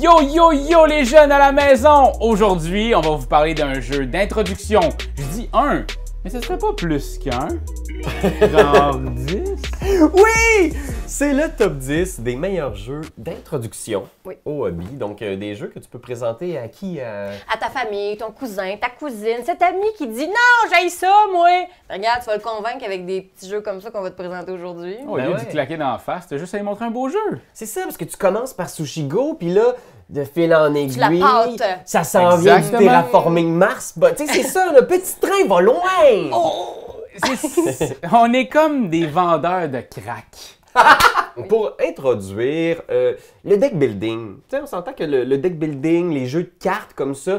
Yo yo yo les jeunes à la maison! Aujourd'hui, on va vous parler d'un jeu d'introduction. Je dis un, mais ce serait pas plus qu'un. Genre 10? Oui! C'est le top 10 des meilleurs jeux d'introduction au hobby. Donc, des jeux que tu peux présenter à qui? À ta famille, ton cousin, ta cousine, cet ami qui dit « Non, j'haïs ça, moi! » Regarde, tu vas le convaincre avec des petits jeux comme ça qu'on va te présenter aujourd'hui. Au lieu d'y claquer dans la face, t'as juste à lui montrer un beau jeu. C'est ça, parce que tu commences par Sushigo, puis là, de fil en aiguille, la pâtes. ça s'en vient du Exactement. terraforming Mars. Bah, tu sais, c'est ça, le petit train va loin! On est comme des vendeurs de crack. Pour introduire le deck building, tu sais, on s'entend que le deck building, les jeux de cartes comme ça,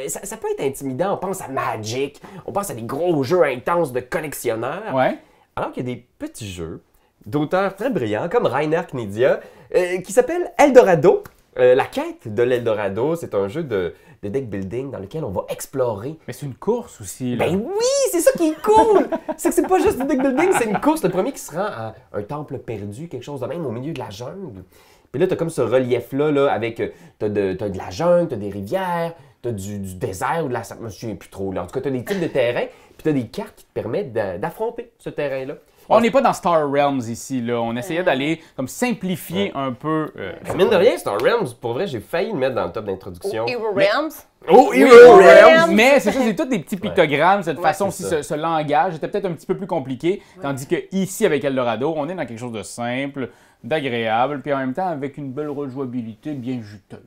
ça peut être intimidant. On pense à Magic, on pense à des gros jeux intenses de collectionneurs. Ouais. Alors qu'il y a des petits jeux d'auteurs très brillants comme Rainer Knizia qui s'appelle Eldorado. La quête de l'Eldorado, c'est un jeu de deck building dans lequel on va explorer. Mais c'est une course aussi, là. Ben oui, c'est ça qui est cool! C'est que c'est pas juste du deck building, c'est une course. Le premier qui se rend à un temple perdu, quelque chose de même au milieu de la jungle. Puis là, t'as comme ce relief-là, là, avec t'as de la jungle, t'as des rivières, t'as du désert ou de la... Je me souviens plus trop, là. En tout cas, t'as des types de terrains, puis t'as des cartes qui te permettent d'affronter ce terrain-là. On n'est pas dans Star Realms ici, là. On essayait d'aller comme simplifier un peu. Mine de rien, Star Realms, pour vrai, j'ai failli le mettre dans le top d'introduction. Hero Realms. Oh, Oui, Hero Realms! Realms! Mais c'est ça, c'est tous des petits pictogrammes, cette façon aussi, c'est ça. ce langage était peut-être un petit peu plus compliqué, tandis que ici, avec Eldorado, on est dans quelque chose de simple, d'agréable, puis en même temps avec une belle rejouabilité bien juteuse.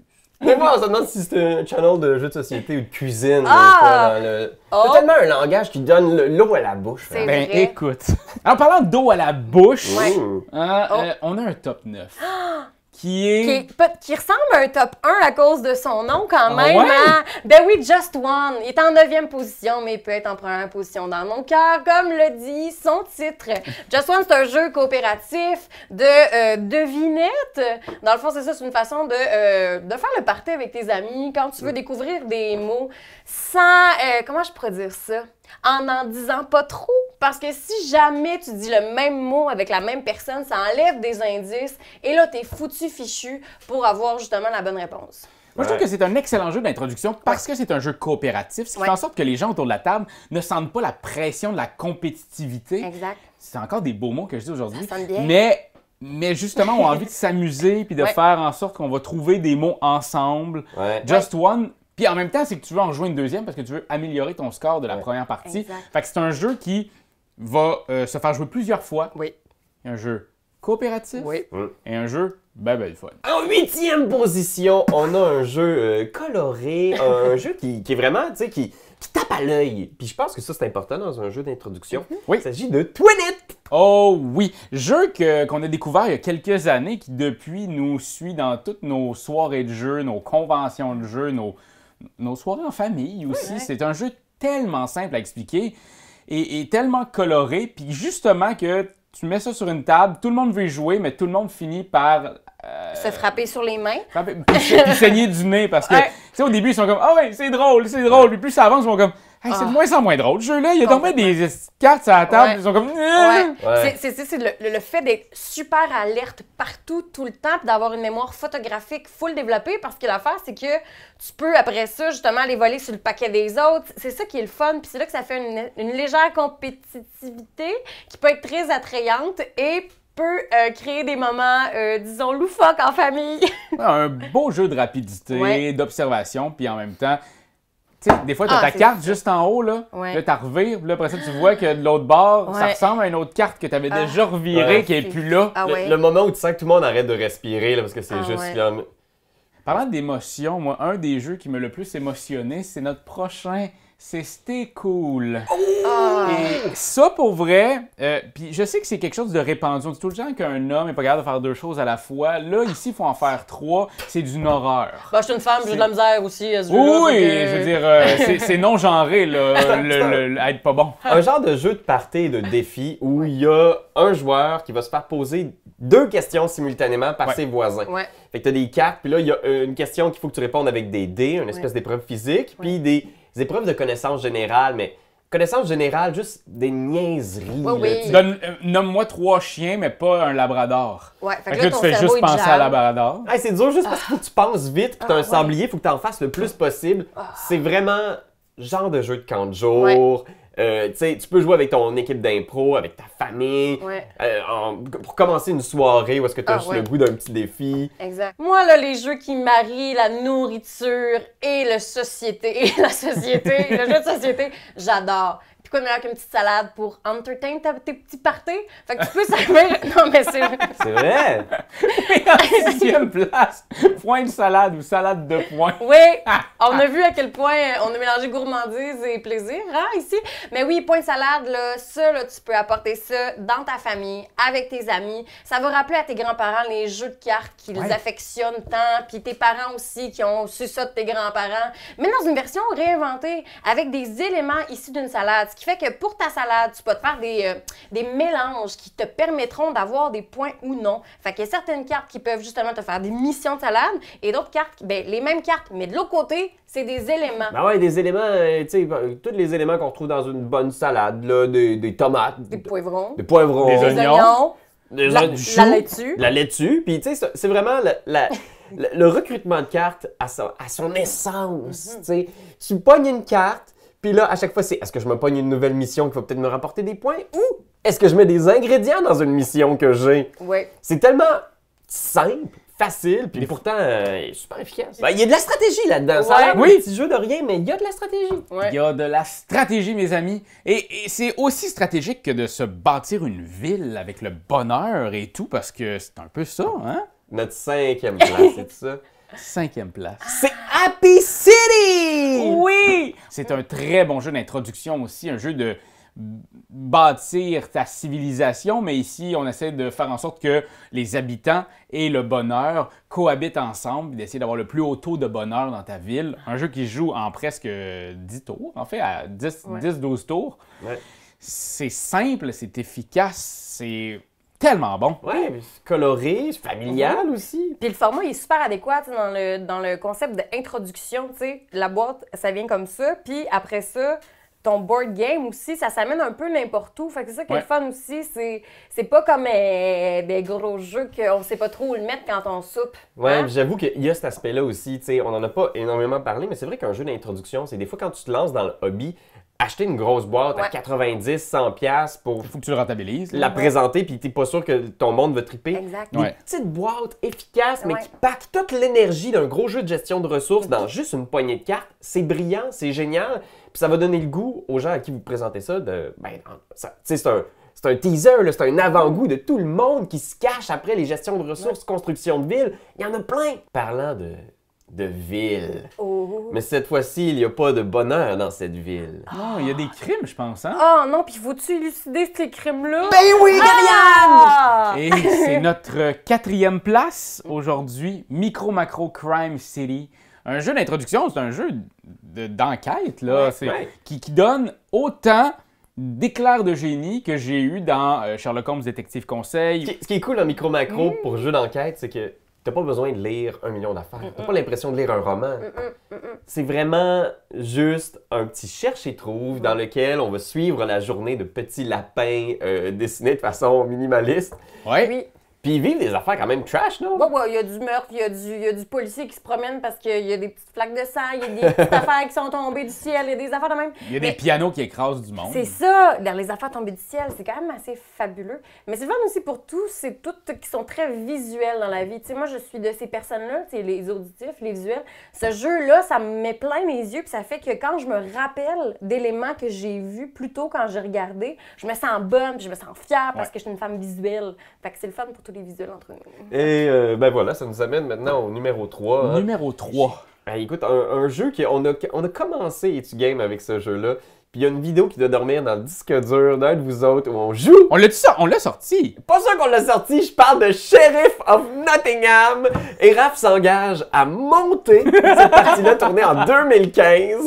Mais bon, on se demande si c'est un channel de jeux de société ou de cuisine. Ah! C'est tellement un langage qui donne l'eau à la bouche. C'est hein. Ben vrai. écoute, en parlant d'eau à la bouche, Ouais. on a un top 9 qui est... Qui ressemble à un top 1 à cause de son nom quand même. ouais? Hein? Ben oui, Just One. Il est en 9e position, mais il peut être en première position dans mon cœur, comme le dit son titre. Just One, c'est un jeu coopératif de devinettes. Dans le fond, c'est ça, c'est une façon de faire le party avec tes amis quand tu veux découvrir des mots sans... comment je pourrais dire ça? En disant pas trop. Parce que si jamais tu dis le même mot avec la même personne, ça enlève des indices et là, t'es foutu fichu pour avoir justement la bonne réponse. Moi, je trouve que c'est un excellent jeu d'introduction parce que c'est un jeu coopératif, ce qui fait en sorte que les gens autour de la table ne sentent pas la pression de la compétitivité. Exact. C'est encore des beaux mots que je dis aujourd'hui. Ça sonne bien. Mais justement, on a envie de s'amuser puis de faire en sorte qu'on va trouver des mots ensemble. Ouais. Just One. Puis en même temps, c'est que tu veux en jouer une deuxième parce que tu veux améliorer ton score de la première partie. Exact. Fait que c'est un jeu qui va se faire jouer plusieurs fois. Oui. Un jeu coopératif Oui. et un jeu ben fun. En 8e position, on a un jeu coloré, un jeu qui est vraiment, tu sais, qui tape à l'œil. Puis je pense que ça, c'est important dans un jeu d'introduction. Oui. Il s'agit de Twin It! Oh oui! Jeu qu'on a découvert il y a quelques années qui, depuis, nous suit dans toutes nos soirées de jeu, nos conventions de jeu, nos soirées en famille aussi. Ouais. C'est un jeu tellement simple à expliquer et tellement coloré. Puis justement que tu mets ça sur une table, tout le monde veut y jouer, mais tout le monde finit par... Se frapper sur les mains. puis saigner du nez parce que, tu sais, au début, ils sont comme « Ah ouais, c'est drôle. » Puis plus ça avance, ils sont comme « Hey, c'est de moins en moins drôle, ce jeu-là. Il y a donc des cartes sur la table. Ils sont comme « Ouais. C'est le fait d'être super alerte partout, tout le temps, puis d'avoir une mémoire photographique full développée, parce que l'affaire, c'est que tu peux, après ça, justement, aller voler sur le paquet des autres. C'est ça qui est le fun, puis c'est là que ça fait une légère compétitivité qui peut être très attrayante et peut créer des moments, disons, loufoques en famille. Un beau jeu de rapidité, d'observation, puis en même temps, tu sais, des fois, tu as ta carte juste en haut, là, là tu revires, puis là, après ça, tu vois que de l'autre bord, ça ressemble à une autre carte que tu avais déjà revirée, qui n'est plus là. Le moment où tu sens que tout le monde arrête de respirer, là, parce que c'est juste... Parlant d'émotion, moi, un des jeux qui m'a le plus émotionné, c'est notre prochain, c'est Stay Cool. Et ça, pour vrai, puis je sais que c'est quelque chose de répandu. On dit tout le temps qu'un homme n'est pas capable de faire deux choses à la fois. Là, ici, il faut en faire trois. C'est d'une horreur. Bah, je suis une femme, j'ai de la misère aussi à ce Oui, jeu-là. oui, je veux dire, c'est non-genré, là, être pas bon. Un genre de jeu de party et de défi où il y a un joueur qui va se faire poser 2 questions simultanément par ses voisins. Fait que tu as des cartes, puis là, il y a une question qu'il faut que tu répondes avec des dés, une espèce d'épreuve physique, puis des épreuves de connaissances générales, mais connaissance générale, juste des niaiseries. Oui, là, oui. tu sais. Nomme-moi 3 chiens, mais pas un labrador. Ouais, Fait que là, ton tu fais cerveau, juste il penser à jamme. labrador. Hey, c'est dur juste parce qu'il faut que tu penses vite, puis t'as un ouais. sablier, il faut que t'en fasses le plus possible. C'est vraiment genre de jeu de camp de jour. Ouais. Tu sais, tu peux jouer avec ton équipe d'impro, avec ta famille. Ouais. Pour commencer une soirée où est-ce que tu as juste ouais. le goût d'un petit défi. Exact. Moi, là, les jeux qui marient la nourriture et le société, le jeu de société, j'adore. Puis quoi de meilleur qu'une petite salade pour entertain tes petits parties? Fait que tu peux servir... Non, mais c'est... C'est vrai! Et en 6e place, point de salade ou salade de poing. Oui, on a vu à quel point on a mélangé gourmandise et plaisir, hein, ici. Mais oui, point de salade, là, ça, là, tu peux apporter ça dans ta famille, avec tes amis. Ça va rappeler à tes grands-parents les jeux de cartes qu'ils affectionnent tant, puis tes parents aussi qui ont su ça de tes grands-parents. Mais dans une version réinventée, avec des éléments issus d'une salade. Ce qui fait que pour ta salade, tu peux te faire des mélanges qui te permettront d'avoir des points ou non. Fait qu'il y a certaines cartes qui peuvent justement te faire des missions de salade et d'autres cartes, ben, les mêmes cartes, mais de l'autre côté, c'est des éléments. Ben ouais, des éléments, tu sais, tous les éléments qu'on retrouve dans une bonne salade, là, des tomates, Des poivrons, des poivrons, Des des oignons. oignons, la choux, laitue. la laitue. Puis tu sais, c'est vraiment le recrutement de cartes à son essence. Tu sais, tu pognes une carte, puis là, à chaque fois, c'est est-ce que je me pogne une nouvelle mission qui va peut-être me rapporter des points ou est-ce que je mets des ingrédients dans une mission que j'ai? Oui. C'est tellement simple, facile, puis pourtant super efficace. Ben, il y a de la stratégie là-dedans. Ça a l'air Oui. un petit jeu de rien, mais il y a de la stratégie. Ouais. Il y a de la stratégie, mes amis. Et c'est aussi stratégique que de se bâtir une ville avec le bonheur et tout, parce que c'est un peu ça, hein? Notre 5e place, c'est ça? 5e place. C'est Happy City! Oui! C'est un très bon jeu d'introduction aussi, un jeu de bâtir ta civilisation, mais ici, on essaie de faire en sorte que les habitants et le bonheur cohabitent ensemble, d'essayer d'avoir le plus haut taux de bonheur dans ta ville. Un jeu qui se joue en presque 10 tours, en fait, à 10-12 tours. Ouais. C'est simple, c'est efficace, c'est tellement bon. Ouais, puis c'est coloré, c'est familial aussi. Puis le format il est super adéquat tu sais, dans le concept d'introduction. Tu sais, la boîte, ça vient comme ça. Puis après ça, ton board game aussi, ça s'amène un peu n'importe où. Fait que c'est ça qui est le fun aussi. C'est pas comme des gros jeux qu'on sait pas trop où le mettre quand on soupe. Ouais, Hein? puis j'avoue qu'il y a cet aspect-là aussi. Tu sais, on en a pas énormément parlé, mais c'est vrai qu'un jeu d'introduction, c'est des fois quand tu te lances dans le hobby, acheter une grosse boîte à 90, 100 pièces pour Il faut que tu le rentabilises. la présenter, puis t'es pas sûr que ton monde va triper. Exact. Des Ouais. petites boîtes efficaces, mais Ouais. qui packent toute l'énergie d'un gros jeu de gestion de ressources dans juste une poignée de cartes. C'est brillant, c'est génial. Puis ça va donner le goût aux gens à qui vous présentez ça de... Ben, tu sais, c'est un teaser, là, c'est un avant-goût de tout le monde qui se cache après les gestions de ressources, construction de villes. Il y en a plein. Parlant de ville. Oh. Mais cette fois-ci, il n'y a pas de bonheur dans cette ville. Non, il y a des crimes, je pense, hein? Oh non, puis faut-tu élucider ces crimes-là? Ben oui, Ah! Et c'est notre 4e place aujourd'hui, Micro Macro Crime City. Un jeu d'introduction, c'est un jeu d'enquête là, ouais. qui donne autant d'éclairs de génie que j'ai eu dans Sherlock Holmes Détective Conseil. Ce qui est cool en micro-macro pour jeu d'enquête, c'est que t'as pas besoin de lire 1 million d'affaires. T'as pas l'impression de lire un roman. C'est vraiment juste un petit cherche-et-trouve dans lequel on va suivre la journée de petits lapins dessinés de façon minimaliste. Ouais. Oui. Puis ils vivent des affaires quand même trash, non? Ouais, il y a du meurtre, il y a du policier qui se promène parce qu'il y a des petites flaques de sang, il y a des petites affaires qui sont tombées du ciel, il y a des affaires de même. Il y a des Mais pianos qui écrasent du monde. c'est ça, dans les affaires tombées du ciel, c'est quand même assez fabuleux. Mais c'est le fun aussi pour tous, c'est toutes qui sont très visuels dans la vie. Tu sais, moi, je suis de ces personnes-là, tu sais, les auditifs, les visuels. Ce jeu-là, ça me met plein les yeux, puis ça fait que quand je me rappelle d'éléments que j'ai vus plus tôt quand j'ai regardé, je me sens bonne, puis je me sens fière parce que je suis une femme visuelle. Fait que c'est le fun pour tous les visuels entre nous. Et ben voilà, ça nous amène maintenant au numéro 3. hein. Numéro 3. Ben, écoute, un jeu qu'on a commencé Etu Game avec ce jeu-là. Puis il y a une vidéo qui doit dormir dans le disque dur d'un de vous autres où on joue. On l'a dit ça, on l'a sorti. Pas sûr qu'on l'a sorti, je parle de Sheriff of Nottingham. Et Raph s'engage à monter cette partie-là tournée en 2015.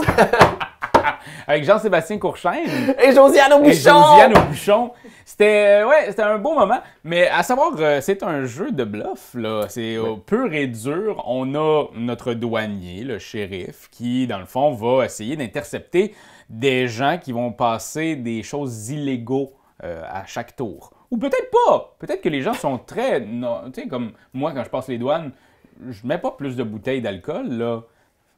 Avec Jean-Sébastien Courchaine. Et Josiane Et Aubuchon. Josiane Aubuchon. C'était un beau moment, mais à savoir, c'est un jeu de bluff, là. C'est pur et dur. On a notre douanier, le shérif, qui, dans le fond, va essayer d'intercepter des gens qui vont passer des choses illégaux à chaque tour. Ou peut-être pas. Peut-être que les gens sont très... Tu sais, comme moi, quand je passe les douanes, je mets pas plus de bouteilles d'alcool, là.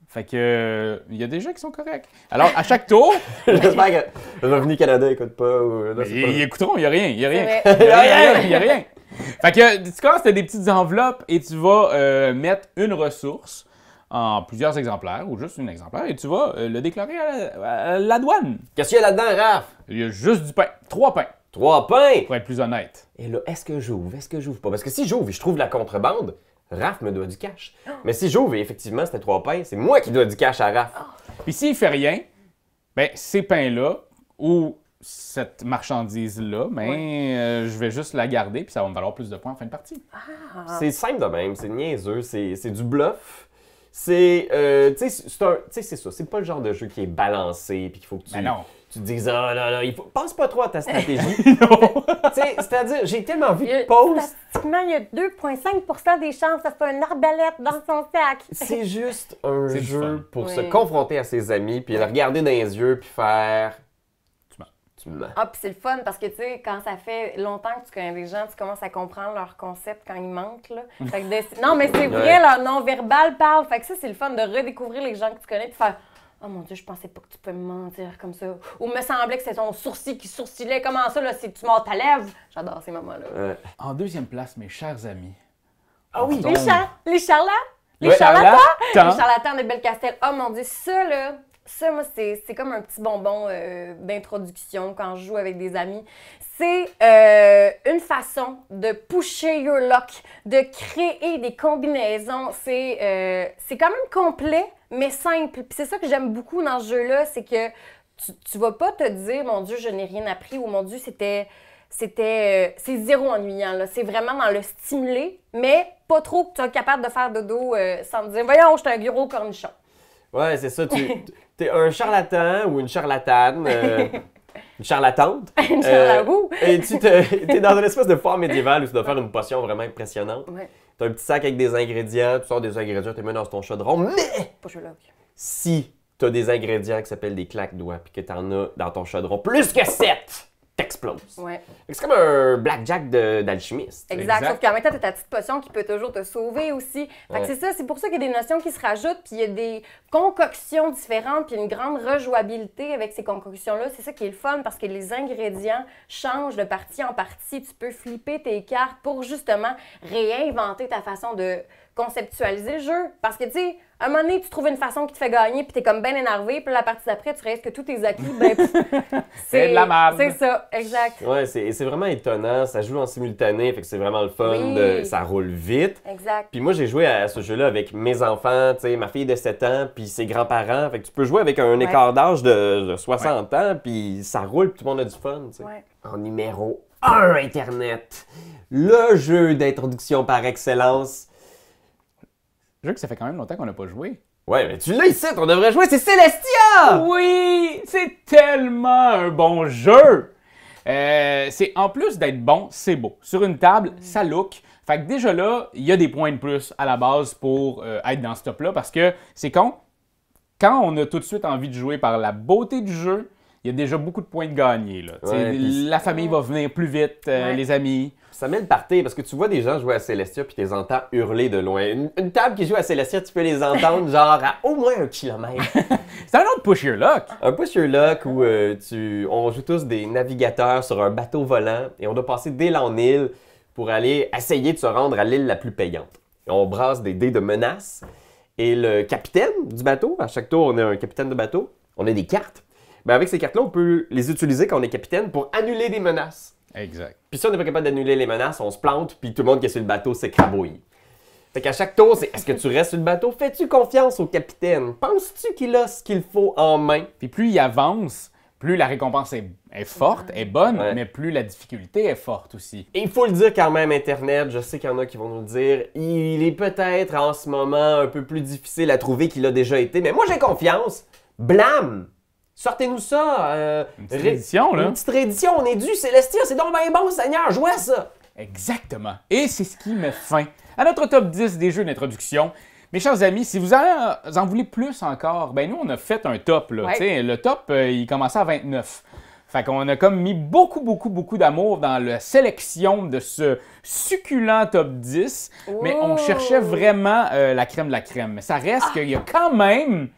Fait que... Il y a des gens qui sont corrects. Alors, à chaque tour... J'espère que Revenu Canada écoute pas. Ils écouteront, il n'y a rien. Il n'y a rien. C'est Il n'y a rien. Il n'y a rien. Fait que tu commences, tu as des petites enveloppes et tu vas mettre une ressource en plusieurs exemplaires ou juste un exemplaire et tu vas le déclarer à la douane. Qu'est-ce qu'il y a là-dedans, Raph? Il y a juste du pain. 3 pains, 3 pains! pour être plus honnête. Et là, est-ce que j'ouvre? Est-ce que j'ouvre pas? Parce que si j'ouvre et je trouve de la contrebande, Raph me doit du cash. Mais si j'ouvre et effectivement c'était 3 pains, c'est moi qui dois du cash à Raph. Puis s'il fait rien, ben ces pains-là ou cette marchandise-là, ben je vais juste la garder puis ça va me valoir plus de points en fin de partie. C'est simple de même, c'est niaiseux, c'est du bluff. C'est, tu sais, c'est ça. C'est pas le genre de jeu qui est balancé puis qu'il faut que Ben non. tu te dises, ah là là, il faut... pense pas trop à ta stratégie. Non. Tu sais, c'est-à-dire, j'ai tellement vu de posts. Statistiquement, il y a 2,5% des chances que ça soit une arbalète dans son sac. C'est juste un C'est du jeu fun. pour se Oui. confronter à ses amis puis le regarder dans les yeux puis faire. Tu me mens. Ah, puis c'est le fun parce que, tu sais, quand ça fait longtemps que tu connais des gens, tu commences à comprendre leur concept quand ils mentent, là. Fait que non, mais c'est vrai, Ouais. leur non-verbal parle. Fait que ça, c'est le fun de redécouvrir les gens que tu connais puis faire « Oh mon Dieu, je pensais pas que tu pouvais me mentir comme ça. » Ou « me semblait que c'est ton sourcil qui sourcilait. Comment ça, là, si tu mords ta lèvre? » J'adore ces moments-là. En deuxième place, mes chers amis. Ah oui! Donc, Les charlatans? Les les charlatans? charlatans. Les charlatans de Bellecastel. Oh mon Dieu, ça, là, ça, moi, c'est comme un petit bonbon d'introduction quand je joue avec des amis. C'est une façon de pusher your luck, de créer des combinaisons. C'est quand même complet, mais simple. Puis c'est ça que j'aime beaucoup dans ce jeu-là, c'est que tu vas pas te dire, mon Dieu, je n'ai rien appris, ou mon Dieu, c'est zéro ennuyant, là. C'est vraiment dans le stimuler, mais pas trop que tu es capable de faire dodo sans te dire, voyons, je suis un gros cornichon. Ouais, c'est ça. T'es un charlatan ou une charlatane. Une charlatante. Une charlatou. Et t'es dans une espèce de foire médiévale où tu dois faire une potion vraiment impressionnante. Ouais, T'as un petit sac avec des ingrédients, tu sors des ingrédients, tu les mets dans ton chaudron. Mais pas jeu là. si t'as des ingrédients qui s'appellent des claques-doigts puis que t'en as dans ton chaudron plus que 7, t'exploses. Ouais. C'est comme un blackjack d'alchimiste. Exact. Exact. Sauf qu'en même temps, t'as ta petite potion qui peut toujours te sauver aussi. Fait que Ouais. c'est ça, c'est pour ça qu'il y a des notions qui se rajoutent, puis il y a des concoctions différentes, puis une grande rejouabilité avec ces concoctions-là. C'est ça qui est le fun, parce que les ingrédients changent de partie en partie. Tu peux flipper tes cartes pour justement réinventer ta façon de conceptualiser le jeu. Parce que, tu sais, à un moment donné, tu trouves une façon qui te fait gagner, puis t'es comme bien énervé, puis la partie d'après, tu réalises que tous tes acquis, ben, C'est de la merde. C'est ça, exact. Ouais, c'est vraiment étonnant. Ça joue en simultané, fait que c'est vraiment le fun. Oui. Ça roule vite. Exact. Puis moi, j'ai joué à ce jeu-là avec mes enfants, tu sais, ma fille de 7 ans, puis ses grands-parents. Fait que tu peux jouer avec un Ouais. écart d'âge de 60 ans, puis ça roule, puis tout le monde a du fun, tu sais. Ouais. En numéro 1, Internet. Le jeu d'introduction par excellence. Je veux que ça fait quand même longtemps qu'on n'a pas joué. Ouais, mais tu l'as ici, on devrait jouer, c'est Celestia! Oui, c'est tellement un bon jeu. C'est en plus d'être bon, c'est beau. Sur une table, ça look. Fait que déjà là, il y a des points de plus à la base pour être dans ce top-là parce que c'est con. Quand on a tout de suite envie de jouer par la beauté du jeu, il y a déjà beaucoup de points de gagner. Là. Ouais, puis- La famille va venir plus vite, Ouais. les amis. Ça met le party parce que tu vois des gens jouer à Celestia puis tu les entends hurler de loin. Une table qui joue à Celestia, tu peux les entendre genre à au moins 1 kilomètre. C'est un autre push your luck. Un push your luck où on joue tous des navigateurs sur un bateau volant et on doit passer d'île en île pour aller essayer de se rendre à l'île la plus payante. Et on brasse des dés de menace et le capitaine du bateau, à chaque tour on a un capitaine de bateau, on a des cartes. Ben avec ces cartes-là, on peut les utiliser quand on est capitaine pour annuler des menaces. Exact. Puis si on n'est pas capable d'annuler les menaces, on se plante, puis tout le monde qui est sur le bateau s'écrabouille. Fait qu'à chaque tour, c'est est-ce que tu restes sur le bateau? Fais-tu confiance au capitaine? Penses-tu qu'il a ce qu'il faut en main? Puis plus il avance, plus la récompense est forte, est bonne, Ouais. mais plus la difficulté est forte aussi. Et il faut le dire quand même, Internet, je sais qu'il y en a qui vont nous le dire, il est peut-être en ce moment un peu plus difficile à trouver qu'il a déjà été, mais moi j'ai confiance. Blam! Sortez-nous ça! Une petite édition, là. Une petite réédition, on est dû, Célestia, c'est donc bien bon, Seigneur, jouez à ça! Exactement. Et c'est ce qui met fin à notre top 10 des jeux d'introduction. Mes chers amis, si vous en voulez plus encore, ben nous, on a fait un top. Là, Ouais. le top, il commençait à 29. Fait qu'on a comme mis beaucoup d'amour dans la sélection de ce succulent top 10. Mais on Oh! cherchait vraiment la crème de la crème. Mais ça reste qu'il y a quand même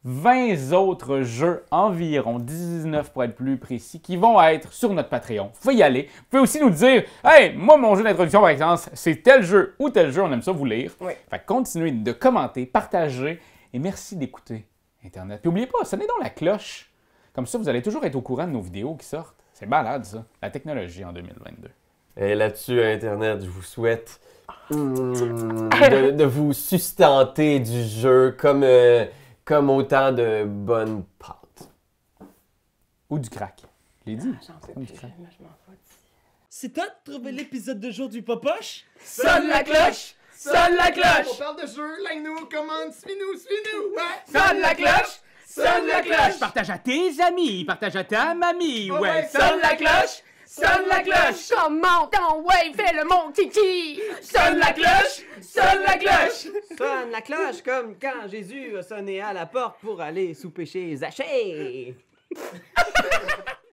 20 autres jeux, environ 19 pour être plus précis, qui vont être sur notre Patreon. Vous pouvez y aller. Vous pouvez aussi nous dire « Hey, moi, mon jeu d'introduction, par exemple, c'est tel jeu ou tel jeu. » On aime ça vous lire. Oui. Fait que continuez de commenter, partager et merci d'écouter Internet. Puis n'oubliez pas, sonnez donc la cloche. Comme ça, vous allez toujours être au courant de nos vidéos qui sortent. C'est malade, ça. La technologie en 2022. Et là-dessus, Internet, je vous souhaite de vous sustenter du jeu comme autant de bonnes pâtes. Ou du crack. Je l'ai dit. J'en peux plus, moi, je m'en fous. C'est toi de trouver l'épisode de jour du Popoche? Sonne la cloche! Sonne la cloche! On parle de jeu, like-nous, commande, suis-nous, ouais! Sonne la cloche! Sonne la cloche! Partage à tes amis, partage à ta mamie, ouais! Sonne la cloche! Sonne la cloche! Comment ton ouais, fais le mon kiki! Sonne la cloche! Sonne la cloche! Sonne la cloche comme quand Jésus a sonné à la porte pour aller souper chez Zachée.